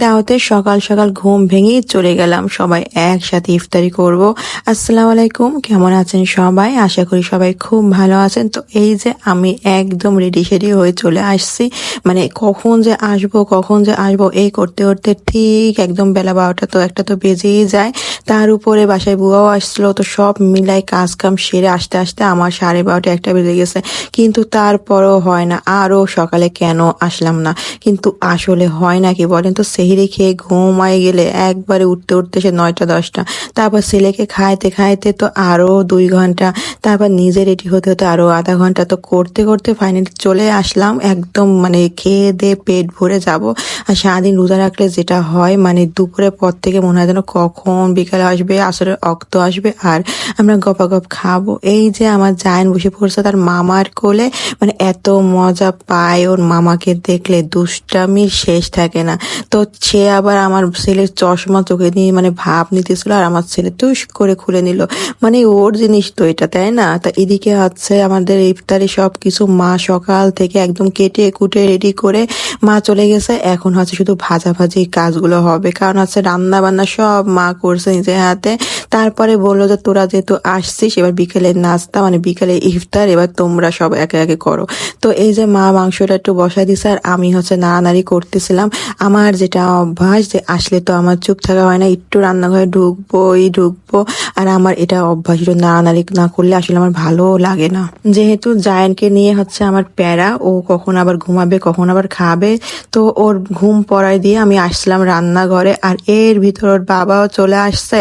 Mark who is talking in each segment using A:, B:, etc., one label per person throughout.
A: দাওয়াতে সকাল সকাল ঘুম ভেঙেই চলে গেলাম, সবাই একসাথে ইফতারি করব। আসসালামু আলাইকুম, কেমন আছেন সবাই? আশা করি সবাই খুব ভালো আছেন। তো এই যে আমি একদম রেডি সেডি হয়ে চলে আসছি, মানে কখন যে আসবো এই করতে করতে ঠিক একদম বেলা 12টা তো একটা তো বেজেই যায়। তার উপরে বাসায় বুয়াও আসছিলো, তো সব মিলাই কাজ কাম সেরে আসতে আসতে আমার 12:30 একটা বেজে গেছে। কিন্তু তারপরও হয় না, আরো সকালে কেন আসলাম না। কিন্তু আসলে হয় নাকি বলেন তো, সেহরি খেয়ে ঘুমায় গেলে একবারে উঠতে উঠতে সে 9টা 10টা, তারপর ছেলেকে খাইতে খাইতে তো আরো 2 ঘন্টা, তারপর নিজে রেডি হতে হতে আরো আধা ঘন্টা, তো করতে করতে ফাইনালি চলে আসলাম একদম, মানে খেয়ে দিয়ে পেট ভরে যাব। আর সারাদিন রোজা রাখলে যেটা হয়, মানে দুপুরের পর থেকে মনে হয় যেন কখন বিকালে আসবে, আসরের অক্ত আসবে আর আমরা গপাগপ খাবো। এই যে আমার জায়ান বসে পড়ছে তার মামার কোলে, মানে এত মজা পায় ওর মামাকে দেখলে, দুষ্টামির শেষ থাকে না। তো সে আবার আমার ছেলের চশমা চোখে নিয়ে মানে ভাব নিতেছিল, আর আমার ছেলে টুস করে খুলে নিল, মানে ওর জিনিস তো এটা, তাই না? তা এদিকে হচ্ছে আমাদের ইফতারি সবকিছু মা সকাল থেকে একদম কেটে কুটে রেডি করে মা চলে গেছে। এখন হচ্ছে শুধু ভাজাভাজি কাজগুলো হবে, কারণ হচ্ছে রান্না বান্না সব মা করছে নিজের হাতে। তারপরে বললো যে তোরা যেহেতু আসছিস, এবার বিকেলের নাস্তা মানে বিকেলে ইফতার এবার তোমরা সব একে একে করো। তো এই যে মা মাংসটা একটু বসাই দিছে, আর আমি হচ্ছে নাড়ানাড়ি করতেছিলাম। আমার যেটা অভ্যাস যে আসলে তো আমার চুপ থাকা হয় না, একটু রান্নাঘরে ঢুকবো। আর আমার এটা অভ্যাস, একটু নাড়ানাড়ি না করলে আসলে আমার ভালো লাগে না। যেহেতু জায়ানকে নিয়ে হচ্ছে আমার প্যারা, ও কখন আবার ঘুমাবে কখন আবার খাবে, তো ওর ঘুম পড়ায় দিয়ে আমি আসলাম রান্নাঘরে। আর এর ভিতর ওর বাবাও চলে আসছে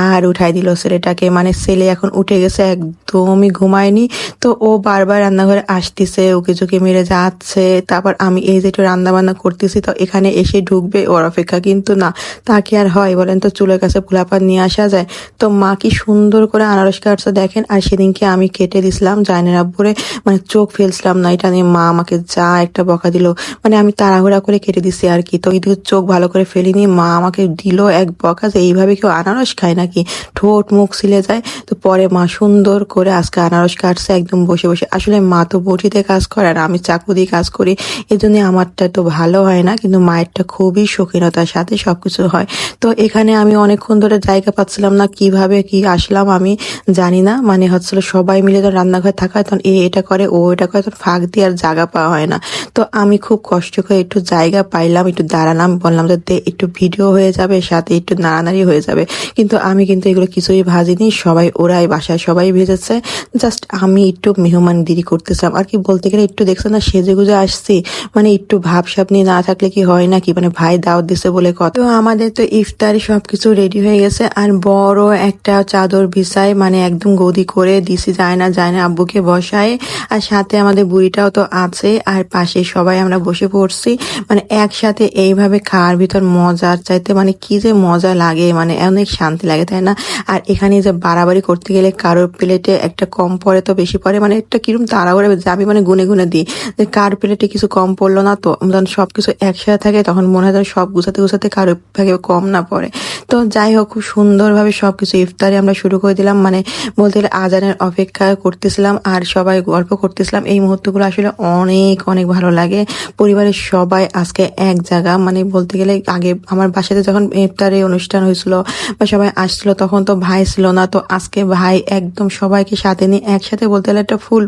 A: আর উঠাই দিল ছেলেটাকে, মানে ছেলে এখন উঠে গেছে, একদমই ঘুমায়নি। তো ও বারবার রান্নাঘরে আসতেছে, ওকে ঝুঁকে মেরে যাচ্ছে। তারপর আমি এই যে একটু রান্না বান্না করতেছি, তো এখানে এসে ঢুকবে ওর অপেক্ষা, কিন্তু না, তা কি আর হয় বলেন তো, চুলের কাছে পোলাপান নিয়ে আসা যায়? তো মা কি সুন্দর করে আনারস কাটছে দেখেন। আর সেদিনকে আমি কেটে দিছিলাম জায়নের আব্বুরে, মানে চোখ ফেলছিলাম না, এটা নিয়ে মা আমাকে যা একটা বকা দিল, মানে আমি তাড়াহুড়া করে কেটে দিছি আর কি। তো এদিকে চোখ ভালো করে ফেলিনি, মা আমাকে দিল এক বকা যে এইভাবে কেউ আনারস খায় নাকি, ঠোঁট মুখ ছিলে যায়। তো পরে মা সুন্দর করে আজকে আনারস কাটছে একদম বসে বসে। আসলে মা তো বটিতে কাজ করে আর আমি চাকু দিয়ে কাজ করি, এই জন্য আমারটা তো ভালো হয় না, কিন্তু মায়েরটা খুবই শৌখিনতার সাথে সবকিছু হয়। তো এখানে আমি অনেকক্ষণ ধরে জায়গা পাচ্ছিলাম না, কিভাবে কি আসলাম আমি জানি না। মানে হচ্ছিল সবাই মিলে তো রান্নাঘরে থাকা হয়, তখন এটা করে ও এটা করে, তখন ফাঁক দিয়ে আর জায়গা পাওয়া হয় না। তো আমি খুব কষ্ট করে একটু জায়গা পাইলাম, একটু দাঁড়ালাম, বললাম যে একটু ভিডিও হয়ে যাবে সাথে একটু নাড়ানাড়ি হয়ে যাবে। কিন্তু আমি কিন্তু এগুলো কিছুই ভাজিনি, সবাই ওরাই বাসায় সবাই ভেজেছে, জাস্ট আমি একটু মেহমানগিরি করতেছিলাম আর কি। বলতে গেলে একটু দেখছো না সেজে গুজে আসছি, মানে একটু ভাবসাব নিয়ে না থাকলে কি হয় নাকি, মানে ভাই দাওয়াত দিছে বলে কথা। তো আমাদের তো ইফতারি সবকিছু রেডি হয়ে গেছে, আর বড় একটা চাদর বিছাই, মানে একদম গদি করে দিছি, যায় না আব্বুকে বসায়, আর সাথে আমাদের বুড়িটাও তো আছে, আর পাশে সবাই আমরা বসে পড়ছি। মানে একসাথে এইভাবে খাওয়ার ভিতর মজার চাইতে মানে কি যে মজা লাগে, মানে অনেক শান্তি লাগে, তাই না? আর এখানে যে বাড়াবাড়ি করতে গেলে কারোর প্লেটে একটা কম পড়ে তো বেশি পড়ে, মানে একটা কিরম তাড়াহুড়া যাবি, মানে গুনে গুনে দিই যে কার প্লেটে কিছু কম পড়লো না। তো যখন সবকিছু একসাথে থাকে তখন মনে হয় যেন সব গুছাতে গুছাতে কারোর ভাগে কম না পড়ে। তো যাই হোক, খুব সুন্দরভাবে সবকিছু ইফতারি আমরা শুরু করে দিলাম, মানে বলতে গেলে আজানের অপেক্ষা করতেছিলাম আর সবাই গল্প করতেছিলাম। এই মুহূর্তগুলো আসলে অনেক অনেক ভালো লাগে। পরিবারের সবাই আজকে এক জায়গা, মানে বলতে গেলে আগে আমার বাসাতে যখন ইফতারি অনুষ্ঠান হয়েছিল বা সবাই আসছিল তখন তো ভাই ছিল না, তো আজকে ভাই একদম সবাইকে সাথে নিয়ে একসাথে বলতে গেলে একটা ফুল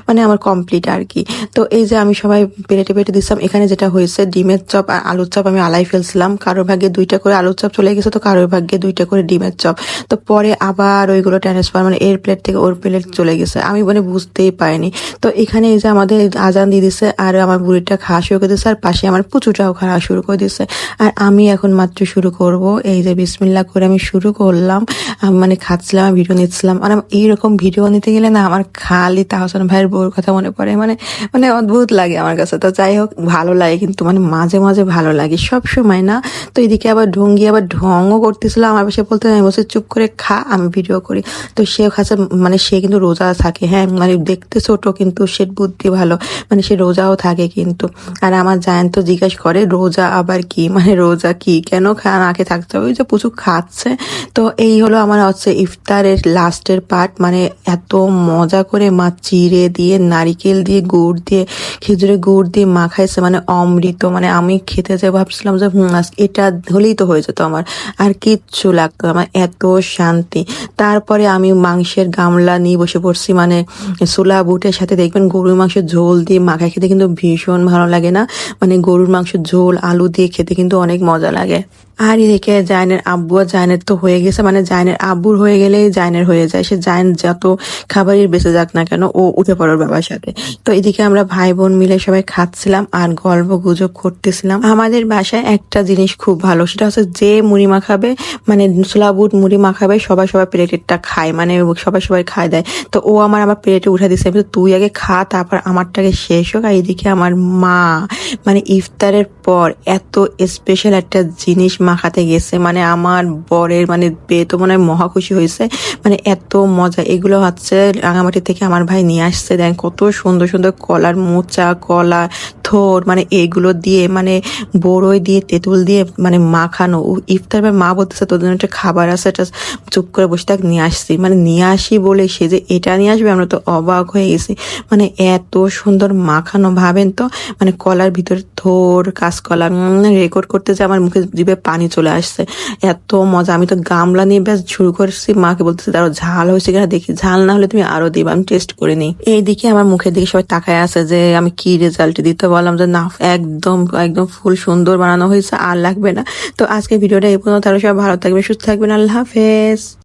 A: মানে আমার কমপ্লিট আর কি। তো এই যে আমি সবাই পেটে পেটে দিচ্ছিলাম। এখানে যেটা হয়েছে, ডিমের চপ আর আলুর চপ আমি আলাই ফেলছিলাম, কারোর ভাগ্যে 2টা করে আলুর চপ চলে গেছে, তো কারোর ভাগ্যে 2টা করে ডিমের চপ। তো পরে আবার ওইগুলো ট্রান্সফার, মানে এর প্লেট থেকে ওর প্লেট চলে গেছে, আমি মানে বুঝতেই পারিনি। তো এখানে এই যে আমাদের আজান দিয়ে দিছে, আর আমার বুড়িটা খাওয়া শুরু করে দিচ্ছে, আর পাশে আমার পুচুটাও খাওয়া শুরু করে দিচ্ছে। আর আমি এখন মাত্র শুরু করব, এই যে বিসমিল্লাহ করে আমি শুরু করলাম। মানে খাচ্ছিলাম, ভিডিও নিচ্ছিলাম, আর এইরকম ভিডিও নিতে গেলে না আমার খালি তাহসান ভাইয়ের বউর কথা মনে পড়ে, মানে মানে অদ্ভুত লাগে আমার কাছে। তো যাই হোক, ভালো লাগে কিন্তু, মানে মাঝে মাঝে ভালো লাগে, সব সময় না। তো এদিকে আবার ঢঙ্গি আবার ঢংও করতেছিল, আমার পাশে বলতে আমি বলছি চুপ করে খা, আমি ভিডিও করি। তো সে খাচ্ছে, মানে সে কিন্তু রোজা থাকে, হ্যাঁ, মানে দেখতে ছোট কিন্তু সে বুদ্ধি ভালো, মানে সে রোজাও থাকে কিন্তু। আর আমার জায়ান তো জিজ্ঞাসা করে রোজা আবার কি, মানে রোজা কি, কেন না খেয়ে থাকতে হবে, ওই যে প্রচুর খাচ্ছে। তো এই হলো আমার হচ্ছে ইফতারের লাস্টের পার্ট, মানে এত মজা করে মা চিড়ে দিয়ে নারিকেল দিয়ে গুড় দিয়ে খেজুরের গুড় দিয়ে মাখাইছে, মানে অমৃত। মানে আমি খেতে যে ভাবছিলাম যে এটা হলেই তো হয়ে যেত আমার, আর কিচ্ছু লাগতো না। আমার এত শান্তি। তারপরে আমি মাংসের গামলা নিয়ে বসে পড়ছি, মানে ছোলা বুটের সাথে দেখবেন গরুর মাংসের ঝোল দিয়ে মাখা খেতে কিন্তু ভীষণ ভালো লাগে না? মানে গরুর মাংসের ঝোল আলু দিয়ে খেতে কিন্তু অনেক মজা লাগে। আর এদিকে জায়নের আব্বু আর জায়নের তো হয়ে গেছে, মানে জায়নের আব্বুর হয়ে গেলেই জায়নের হয়ে যায়। সে জায়ন যত খাবারই বেঁচে যাক না কেন, ও উঠে পড়ে ওর বাবার সাথে। তো এদিকে আমরা ভাই বোন মিলে সবাই খাচ্ছিলাম আর গল্প গুজব করতেছিলাম। আমাদের বাসায় একটা জিনিস খুব ভালো, সেটা হচ্ছে যে মুড়ি মাখাবে, মানে ছোলা বুট মুড়ি মাখাবে, সবাই সবার প্লেটেরটা খায়, মানে সবাই সবাই খায় দেয়। তো ও আমার প্লেটে উঠে দিচ্ছে, আমি বলছি, তুই আগে খা, তারপর আমারটাকে শেষ হোক। আর এদিকে আমার মা মানে ইফতারের পর এত স্পেশাল একটা জিনিস মাখাতে গেছে, মানে আমার বরের মানে পেয়ে তো মনে হয় মহা খুশি হয়েছে। মানে এত মজা। এগুলো হচ্ছে রাঙামাটি থেকে আমার ভাই নিয়ে আসছে। দেন কত সুন্দর সুন্দর কলার মোচা, কলা থোর, মানে এগুলো দিয়ে, মানে বড়ই দিয়ে তেঁতুল দিয়ে মানে মাখানো। ইফতার মা বলতেছে তোদের জন্য একটা খাবার আছে, এটা চুপ করে বসে থাক, নিয়ে আসছি। মানে নিয়ে আসি বলে সে যে এটা নিয়ে আসবে, আমরা তো অবাক হয়ে গেছি। মানে এত সুন্দর মাখানো, ভাবেন তো, মানে কলার ভিতরে থোর কাঁচকলা। রেকর্ড করতে যে আমার মুখে জিভে পানি চলে আসছে, এত মজা। আমি তো গামলা নিয়ে ব্যাস শুরু করছি, মাকে বলতেছি তারও ঝাল হয়েছে কিনা দেখি, ঝাল না হলে তুমি আরো দিবা, আমি টেস্ট করে নিই। এইদিকে আমার মুখের দিকে সবাই তাকায় আছে যে আমি কি রেজাল্ট দিতে, বললাম যে না, একদম একদম ফুল সুন্দর বানানো হয়েছে, আর লাগবে না। তো আজকে ভিডিওটা এই পর্যন্ত। তাহলে সবাই ভালো থাকবে, সুস্থ থাকবেন, আল্লাহ হাফেজ।